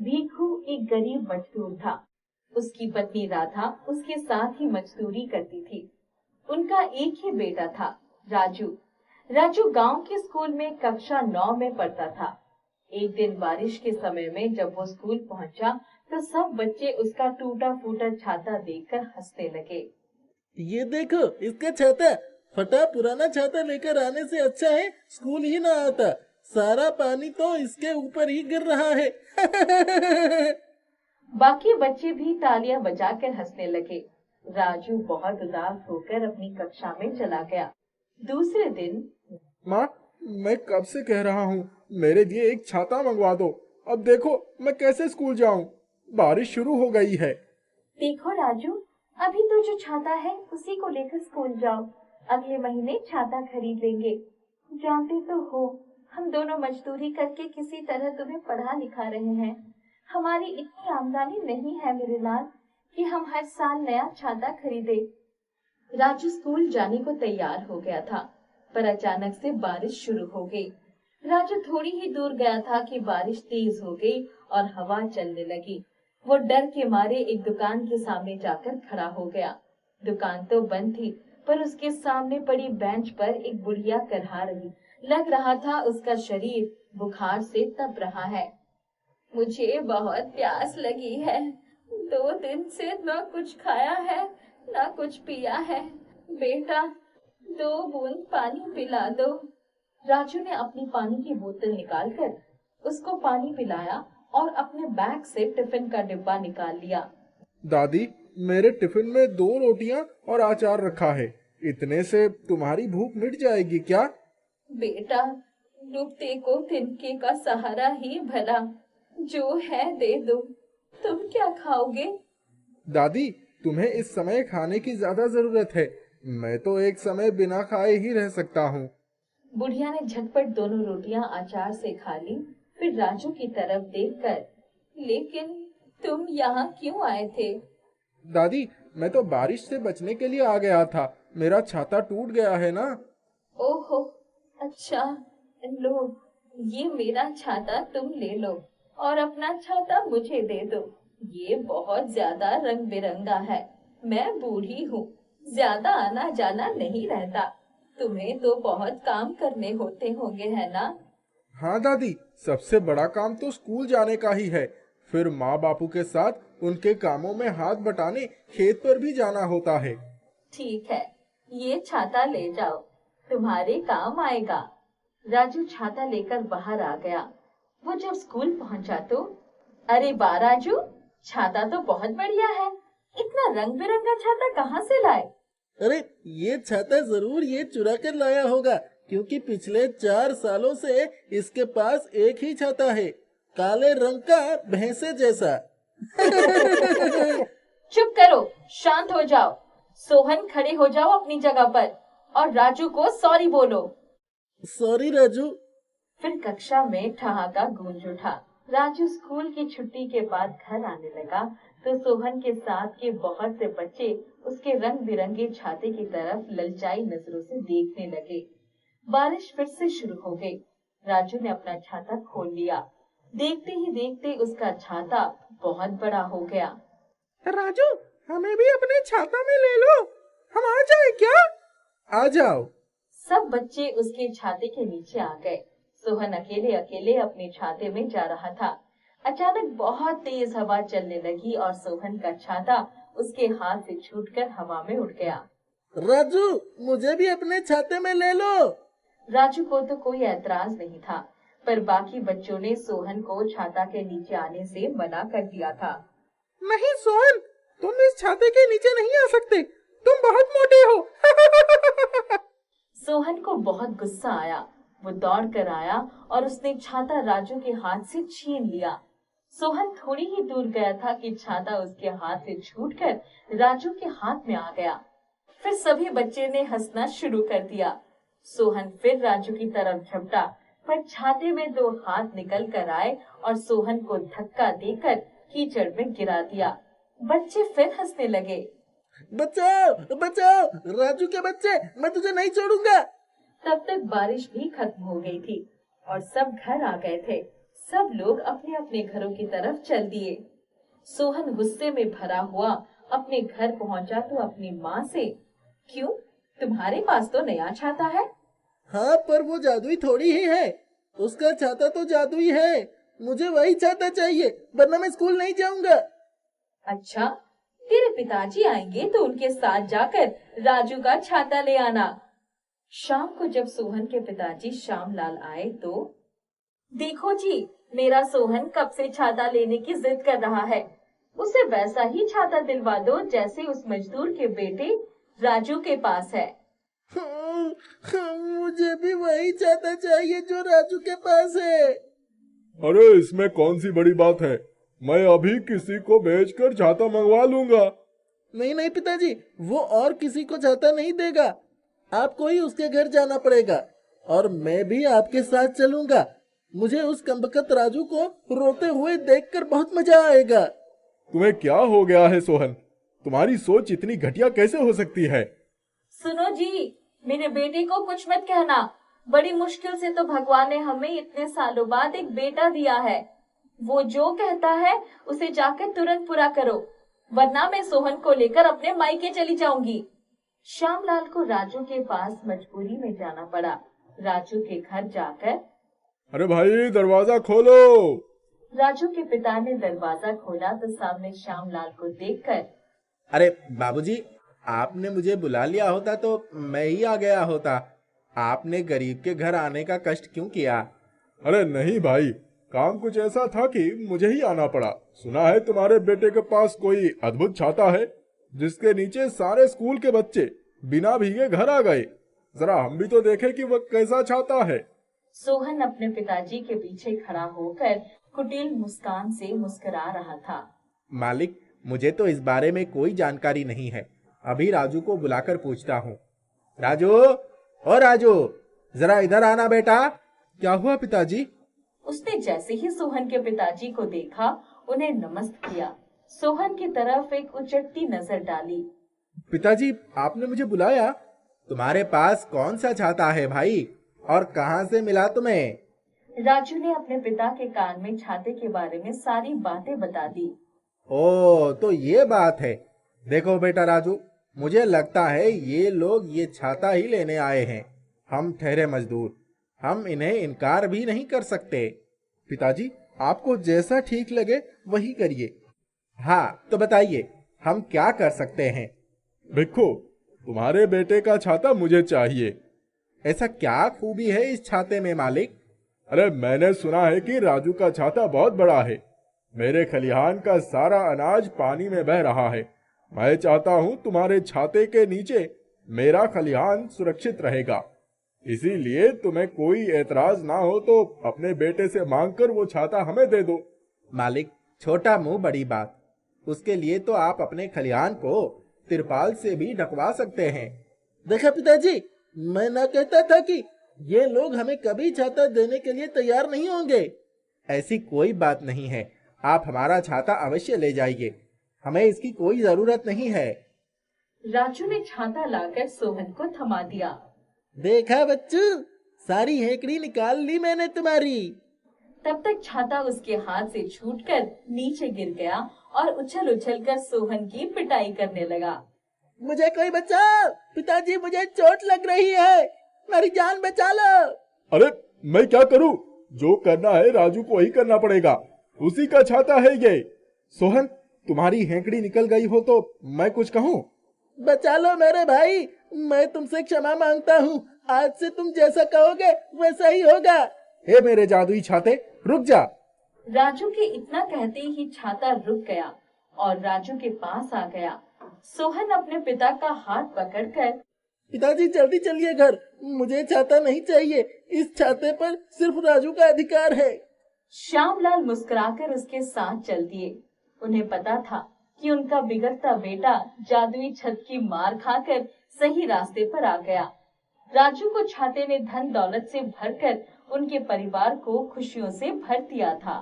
भीखू एक गरीब मजदूर था। उसकी पत्नी राधा उसके साथ ही मजदूरी करती थी। उनका एक ही बेटा था, राजू। राजू गांव के स्कूल में कक्षा 9 में पढ़ता था। एक दिन बारिश के समय में जब वो स्कूल पहुंचा तो सब बच्चे उसका टूटा फूटा छाता देखकर हंसने लगे। ये देखो इसका छाता, फटा पुराना छाता लेकर आने से अच्छा है स्कूल ही ना आता। सारा पानी तो इसके ऊपर ही गिर रहा है। बाकी बच्चे भी तालियां बजाकर हंसने लगे। राजू बहुत उदास होकर अपनी कक्षा में चला गया। दूसरे दिन माँ, मैं कब से कह रहा हूँ मेरे लिए एक छाता मंगवा दो। अब देखो मैं कैसे स्कूल जाऊँ, बारिश शुरू हो गई है। देखो राजू, अभी तो जो छाता है उसी को लेकर स्कूल जाओ। अगले महीने छाता खरीद लेंगे। जानते तो हो, हम दोनों मजदूरी करके किसी तरह तुम्हें पढ़ा लिखा रहे हैं। हमारी इतनी आमदनी नहीं है मेरे लाल कि हम हर साल नया छाता खरीदे। राजू स्कूल जाने को तैयार हो गया था, पर अचानक से बारिश शुरू हो गई। राजू थोड़ी ही दूर गया था कि बारिश तेज हो गई और हवा चलने लगी। वो डर के मारे एक दुकान के सामने जाकर खड़ा हो गया। दुकान तो बंद थी, पर उसके सामने पड़ी बेंच पर एक बुढ़िया करहा रही। लग रहा था उसका शरीर बुखार से तप रहा है। मुझे बहुत प्यास लगी है। 2 दिन से न कुछ खाया है न कुछ पिया है। बेटा, 2 बूंद पानी पिला दो। राजू ने अपनी पानी की बोतल निकालकर उसको पानी पिलाया और अपने बैग से टिफिन का डिब्बा निकाल लिया। दादी, मेरे टिफिन में 2 रोटियां और अचार रखा है, इतने से तुम्हारी भूख मिट जाएगी क्या? बेटा, डूबते को तिनके का सहारा ही भला। जो है दे दो। तुम क्या खाओगे? दादी, तुम्हें इस समय खाने की ज्यादा जरूरत है। मैं तो एक समय बिना खाए ही रह सकता हूँ। बुढ़िया ने झटपट दोनों रोटियां अचार से खा ली। फिर राजू की तरफ देखकर, लेकिन तुम यहाँ क्यों आए थे? दादी, मैं तो बारिश से बचने के लिए आ गया था, मेरा छाता टूट गया है ना। ओहो, अच्छा। लो, ये मेरा छाता तुम ले लो और अपना छाता मुझे दे दो। ये बहुत ज्यादा रंग बिरंगा है। मैं बूढ़ी हूँ, ज्यादा आना जाना नहीं रहता। तुम्हें तो बहुत काम करने होते होंगे, है ना? हाँ दादी, सबसे बड़ा काम तो स्कूल जाने का ही है। फिर माँ बापू के साथ उनके कामों में हाथ बटाने खेत पर भी जाना होता है। ठीक है, ये छाता ले जाओ, तुम्हारे काम आएगा। राजू छाता लेकर बाहर आ गया। वो जब स्कूल पहुंचा तो, अरे वाह राजू, छाता तो बहुत बढ़िया है। इतना रंग बिरंगा छाता कहाँ से लाए? अरे, ये छाता जरूर ये चुरा कर लाया होगा, क्योंकि पिछले 4 सालों से इसके पास एक ही छाता है, काले रंग का, भैंसे जैसा। चुप करो, शांत हो जाओ। सोहन, खड़े हो जाओ अपनी जगह पर और राजू को सॉरी बोलो। सॉरी राजू। फिर कक्षा में ठहाका गूंज उठा। राजू स्कूल की छुट्टी के बाद घर आने लगा तो सोहन के साथ के बहुत से बच्चे उसके रंग बिरंगे छाते की तरफ ललचाई नजरों से देखने लगे। बारिश फिर से शुरू हो गई। राजू ने अपना छाता खोल लिया। देखते ही देखते उसका छाता बहुत बड़ा हो गया। राजू, हमें भी अपने छाता में ले लो, हम आ जाए क्या? आ जाओ। सब बच्चे उसके छाते के नीचे आ गए। सोहन अकेले अकेले अपने छाते में जा रहा था। अचानक बहुत तेज हवा चलने लगी और सोहन का छाता उसके हाथ से छूटकर हवा में उड़ गया। राजू, मुझे भी अपने छाते में ले लो। राजू को तो कोई ऐतराज नहीं था, पर बाकी बच्चों ने सोहन को छाता के नीचे आने से मना कर दिया था। नहीं सोहन, तुम इस छाते के नीचे नहीं आ सकते, तुम बहुत मोटे हो। सोहन को बहुत गुस्सा आया। वो दौड़ कर आया और उसने छाता राजू के हाथ से छीन लिया। सोहन थोड़ी ही दूर गया था कि छाता उसके हाथ से छूटकर राजू के हाथ में आ गया। फिर सभी बच्चे ने हंसना शुरू कर दिया। सोहन फिर राजू की तरफ झपटा, पर छाते में 2 हाथ निकल कर आए और सोहन को धक्का देकर कीचड़ में गिरा दिया। बच्चे फिर हंसने लगे। बचाओ बचाओ, राजू के बच्चे, मैं तुझे नहीं छोड़ूंगा। तब तक बारिश भी खत्म हो गई थी और सब घर आ गए थे। सब लोग अपने अपने घरों की तरफ चल दिए। सोहन गुस्से में भरा हुआ अपने घर पहुंचा तो अपनी माँ से, क्यों, तुम्हारे पास तो नया छाता है। हाँ, पर वो जादुई थोड़ी ही है। उसका छाता तो जादुई है। मुझे वही छाता चाहिए, वरना मैं स्कूल नहीं जाऊंगा। अच्छा, तेरे पिताजी आएंगे तो उनके साथ जाकर राजू का छाता ले आना। शाम को जब सोहन के पिताजी श्यामलाल आए तो, देखो जी, मेरा सोहन कब से छाता लेने की जिद कर रहा है। उसे वैसा ही छाता दिलवा दो जैसे उस मजदूर के बेटे राजू के पास है। मुझे भी वही छाता चाहिए जो राजू के पास है। अरे इसमें कौन सी बड़ी बात है, मैं अभी किसी को भेजकर छाता मंगवा लूंगा। नहीं नहीं पिताजी, वो और किसी को छाता नहीं देगा। आपको ही उसके घर जाना पड़ेगा और मैं भी आपके साथ चलूंगा। मुझे उस कमबख्त राजू को रोते हुए देखकर बहुत मजा आएगा। तुम्हें क्या हो गया है सोहन, तुम्हारी सोच इतनी घटिया कैसे हो सकती है। सुनो जी, मेरे बेटे को कुछ मत कहना। बड़ी मुश्किल से तो भगवान ने हमें इतने सालों बाद एक बेटा दिया है। वो जो कहता है उसे जाकर तुरंत पूरा करो, वरना मैं सोहन को लेकर अपने मायके चली जाऊंगी। श्यामलाल को राजू के पास मजबूरी में जाना पड़ा। राजू के घर जाकर, अरे भाई दरवाजा खोलो। राजू के पिता ने दरवाजा खोला तो सामने श्यामलाल को देखकर, अरे बाबूजी, आपने मुझे बुला लिया होता तो मैं ही आ गया होता। आपने गरीब के घर आने का कष्ट क्यों किया? अरे नहीं भाई, काम कुछ ऐसा था कि मुझे ही आना पड़ा। सुना है तुम्हारे बेटे के पास कोई अद्भुत छाता है जिसके नीचे सारे स्कूल के बच्चे बिना भीगे घर आ गए। जरा हम भी तो देखें कि वह कैसा छाता है। सोहन अपने पिताजी के पीछे खड़ा होकर कुटिल मुस्कान से मुस्कुरा रहा था। मालिक, मुझे तो इस बारे में कोई जानकारी नहीं है। अभी राजू को बुलाकर पूछता हूँ। राजू, ओ राजू, जरा इधर आना बेटा। क्या हुआ पिताजी? उसने जैसे ही सोहन के पिताजी को देखा, उन्हें नमस्ते किया। सोहन की तरफ एक उचटती नजर डाली। पिताजी, आपने मुझे बुलाया? तुम्हारे पास कौन सा छाता है भाई, और कहाँ से मिला तुम्हें? राजू ने अपने पिता के कान में छाते के बारे में सारी बातें बता दी। ओ, तो ये बात है। देखो बेटा राजू, मुझे लगता है ये लोग ये छाता ही लेने आए हैं। हम ठहरे मजदूर, हम इन्हें इनकार भी नहीं कर सकते। पिताजी, आपको जैसा ठीक लगे वही करिए। हाँ, तो बताइए हम क्या कर सकते हैं? भिक्खू, तुम्हारे बेटे का छाता मुझे चाहिए। ऐसा क्या खूबी है इस छाते में मालिक? अरे मैंने सुना है कि राजू का छाता बहुत बड़ा है। मेरे खलिहान का सारा अनाज पानी में बह रहा है। मैं चाहता हूँ तुम्हारे छाते के नीचे मेरा खलिहान सुरक्षित रहेगा। इसीलिए तुम्हें कोई एतराज ना हो तो अपने बेटे से मांगकर वो छाता हमें दे दो। मालिक, छोटा मुंह बड़ी बात। उसके लिए तो आप अपने खलिहान को तिरपाल से भी ढकवा सकते हैं। देखा पिताजी, मैं ना कहता था कि ये लोग हमें कभी छाता देने के लिए तैयार नहीं होंगे। ऐसी कोई बात नहीं है। आप हमारा छाता अवश्य ले जाइए, हमें इसकी कोई जरूरत नहीं है। राजू ने छाता लाकर सोहन को थमा दिया। देखा बच्चू, सारी हेकड़ी निकाल ली मैंने तुम्हारी। तब तक छाता उसके हाथ से छूटकर नीचे गिर गया और उछल उछल कर सोहन की पिटाई करने लगा। मुझे कोई बचाओ, पिताजी मुझे चोट लग रही है, मेरी जान बचा लो। अरे मैं क्या करूं? जो करना है राजू को ही करना पड़ेगा, उसी का छाता है ये। सोहन, तुम्हारी हेंकड़ी निकल गई हो तो मैं कुछ कहूं? बचा लो मेरे भाई, मैं तुमसे क्षमा मांगता हूँ। आज से तुम जैसा कहोगे वैसा ही होगा। हे मेरे जादुई छाते, रुक जा। राजू के इतना कहते ही छाता रुक गया और राजू के पास आ गया। सोहन अपने पिता का हाथ पकड़कर, पिताजी जल्दी चलिए घर, मुझे छाता नहीं चाहिए। इस छाते पर सिर्फ राजू का अधिकार है। श्यामलाल मुस्कुराकर उसके साथ चल दिए। उन्हें पता था कि उनका बिगड़ता बेटा जादुई छत की मार खाकर सही रास्ते पर आ गया। राजू को छाते ने धन दौलत से भरकर उनके परिवार को खुशियों से भर दिया था।